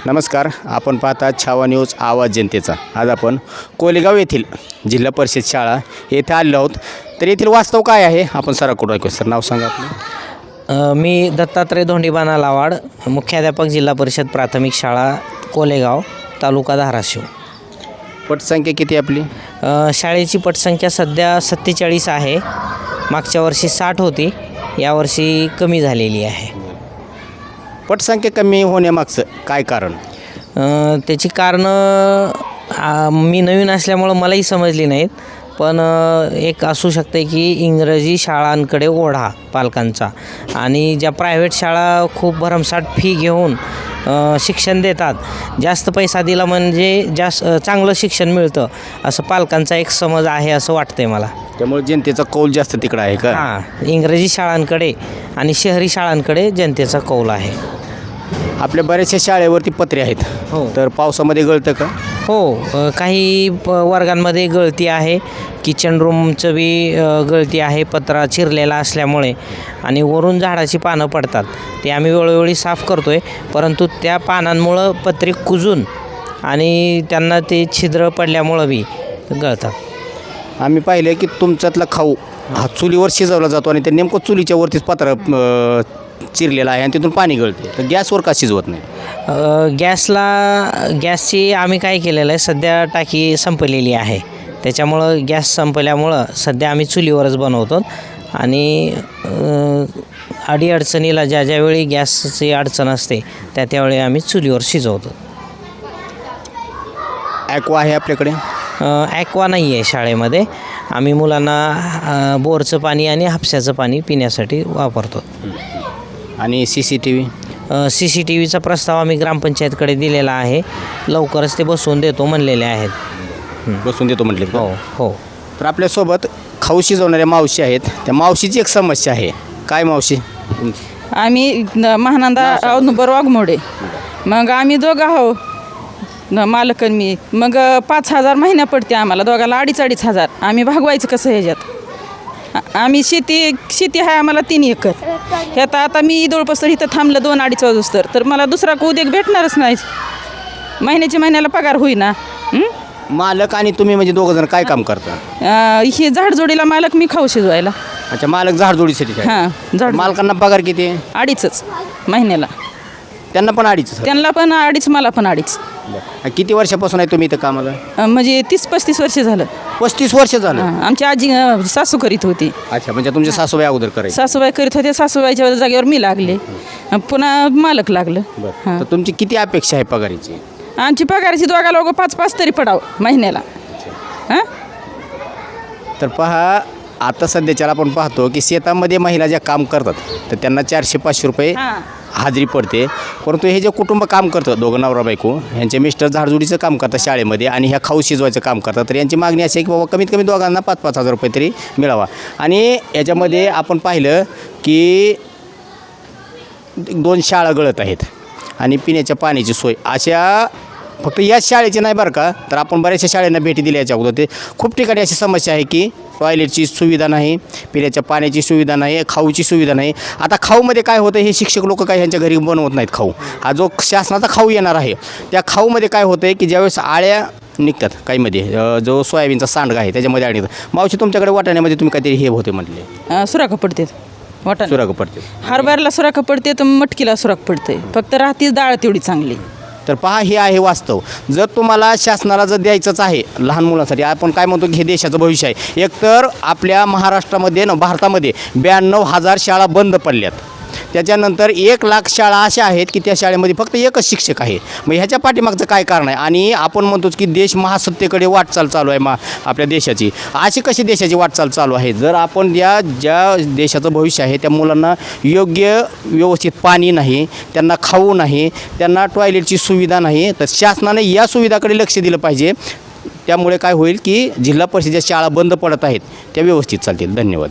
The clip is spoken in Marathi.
नमस्कार, आपण पाहता छावा न्यूज आवाज जनतेचा। आज आपण कोलेगाव येथील जिल्हा परिषद शाळा येथे आलो आहोत। तर येथील वास्तव काय आहे आपण सराकडून ऐकू। सर नाव सांगा आपलं। मी दत्तात्रय धोंडीबाना लावाड, मुख्याध्यापक जिल्हा परिषद प्राथमिक शाळा कोलेगाव, तालुका धाराशिव। पटसंख्या किती आपली? शाळेची पटसंख्या सध्या 47 आहे। मागच्या वर्षी 60 होती, यावर्षी कमी झालेली आहे। पटसंख्या कमी होण्यामागचं काय कारण? त्याची कारणं मी नवीन असल्यामुळं मलाही समजली नाहीत, पण एक असू शकते की इंग्रजी शाळांकडे ओढा पालकांचा, आणि ज्या प्रायव्हेट शाळा खूप भरमसाठ फी घेऊन शिक्षण देतात, जास्त पैसा दिला म्हणजे जास्त चांगलं शिक्षण मिळतं असं पालकांचा एक समज आहे असं वाटतंय मला। त्यामुळे जनतेचा कौल जास्त तिकडं आहे का? हां, इंग्रजी शाळांकडे आणि शहरी शाळांकडे जनतेचा कौल आहे। आपल्या बऱ्याचशा शाळेवरती पत्रे आहेत, हो तर पावसामध्ये गळतं का? हो, काही वर्गांमध्ये गळती आहे, किचन रूमचं बी गळती आहे पत्रा चिरलेला असल्यामुळे, आणि वरून झाडाची पानं पडतात, ते आम्ही वेळोवेळी साफ करतो आहे, परंतु त्या पानांमुळं पत्रे कुजून आणि त्यांना ते छिद्र पडल्यामुळं बी गळतात। आम्ही पाहिलं की तुमच्यातला खाऊ हा चुलीवर शिजवला जातो आणि ते नेमकं चुलीच्या वरतीच पत्रा चिरलेला आहे आणि तिथून पाणी गळते, तर गॅसवर का शिजवत नाही? गॅसची आम्ही काय केलेलं आहे, सध्या टाकी संपलेली आहे, त्याच्यामुळं गॅस संपल्यामुळं सध्या आम्ही चुलीवरच बनवतो, आणि अडीअडचणीला ज्यावेळी गॅसची अडचण असते त्यावेळी आम्ही चुलीवर शिजवतो। ॲक्वा आहे आपल्याकडे? ॲक्वा नाही आहे शाळेमध्ये, आम्ही मुलांना बोरचं पाणी आणि हापशाचं पाणी पिण्यासाठी वापरतो। आणि CCTV? CCTVचा प्रस्ताव आम्ही ग्रामपंचायतकडे दिलेला आहे, लवकरच ते बसवून देतो म्हणलेले आहेत। बसून देतो म्हटले? हो हो। तर आपल्यासोबत खाऊ शिजवणाऱ्या मावशी आहेत, त्या मावशीची एक समस्या आहे। काय मावशी? आम्ही महानंदा औदुंबर वाघमोडे, मग आम्ही दोघं आहो मालक आणि मी, मग 5,000 महिन्या पडते आम्हाला दोघाला, 2,500 आम्ही भागवायचं कसं ह्याच्यात? आम्ही शेती आहे आम्हाला 3 एकर, ह्यात आता मी जवळपास तर इथं थांबलं 2-2.5 वाजूस्तर, तर मला दुसरा उद्योग भेटणारच नाही, महिन्याला पगार होईना। मालक आणि तुम्ही म्हणजे दोघं जण काय काम करता? हे झाडजोडीला मालक, मी खाऊ शिजवायला। अच्छा, मालक झाडजोडीसाठी काय? हां, झाड मालकांना पगार किती? 2.5 महिन्याला, त्यांना पण 2.5? त्यांना पण 2.5, मला पण 2.5। किती वर्षापासून आहे तुम्ही इथं कामाला? म्हणजे 30-35 वर्ष झालं। 35 वर्ष झालं? आमची आजी सासू करीत होती। अच्छा, म्हणजे तुमचे सासूबाई अगोदर करायचे? सासूबाई करीत होते, सासूबाईच्या जागेवर मी लागले, पुन्हा मालक लागलं। तर तुमची किती अपेक्षा आहे पगारीची? आमची पगाराची दोघा लोक 5-5 तरी पडावं महिन्याला। हां, तर पहा, आता सध्याच्याला आपण पाहतो की शेतामध्ये महिला ज्या काम करतात तर त्यांना 400-500 रुपये हाजरी पडते, परंतु हे जे कुटुंब काम करतं, दोघं नवरा बायको, यांचे मिस्टर झाडझुडीचं काम करतात शाळेमध्ये आणि ह्या खाऊ शिजवायचं काम करतात, तर यांची मागणी अशी आहे की बाबा कमीत कमी दोघांना 5-5 हजार रुपये तरी मिळावा। आणि याच्यामध्ये आपण पाहिलं की 2 शाळा गळत आहेत आणि पिण्याच्या पाण्याची सोय अशा फक्त याच शाळेची नाही बरं का, तर आपण बऱ्याचशा शाळांना भेटी दिल्या याच्या अगोदर, ते खूप ठिकाणी अशी समस्या आहे की टॉयलेटची सुविधा नाही, पिण्याच्या पाण्याची सुविधा नाही, खाऊची सुविधा नाही। आता खाऊमध्ये काय होतं, हे शिक्षक लोक काय ह्यांच्या घरी बनवत नाहीत खाऊ, हा जो शासनाचा खाऊ येणार आहे त्या खाऊमध्ये काय होतं आहे की ज्यावेळेस आळ्या निघतात काहीमध्ये, जो सोयाबीनचा सांडगा आहे त्याच्यामध्ये आळी निघतात। मावशी, तुमच्याकडे वाटाण्यामध्ये तुम्ही काहीतरी हे होते म्हटले? सुराखा पडते, वाटा सुराखा पडते, हरभऱ्याला सुराखा पडते, तर मटकीला सुराख पडते, फक्त राहतीच डाळ तेवढी चांगली। तर पहा, हे आहे वास्तव। जर तुम्हाला शासनाला जर द्यायचंच आहे लहान मुलांसाठी, आपण काय म्हणतो की हे देशाचं भविष्य आहे, एकतर आपल्या महाराष्ट्रामध्ये भारतामध्ये 92,000 शाळा बंद पडल्यात, त्याच्यानंतर 1,00,000 शाळा अशा आहेत की त्या शाळेमध्ये फक्त एकच शिक्षक आहे। मग ह्याच्या पाठीमागचं काय कारण आहे? आणि आपण म्हणतोच की देश महासत्तेकडे वाटचाल चालू आहे आपल्या देशाची, अशी कशी देशाची वाटचाल चालू आहे? जर आपण ज्या देशाचं भविष्य आहे त्या मुलांना योग्य व्यवस्थित पाणी नाही, त्यांना खाऊ नाही, त्यांना टॉयलेटची सुविधा नाही, तर शासनाने या सुविधाकडे लक्ष दिलं पाहिजे। त्यामुळे काय होईल की जिल्हा परिषदेच्या शाळा बंद पडत आहेत त्या व्यवस्थित चालतील। धन्यवाद।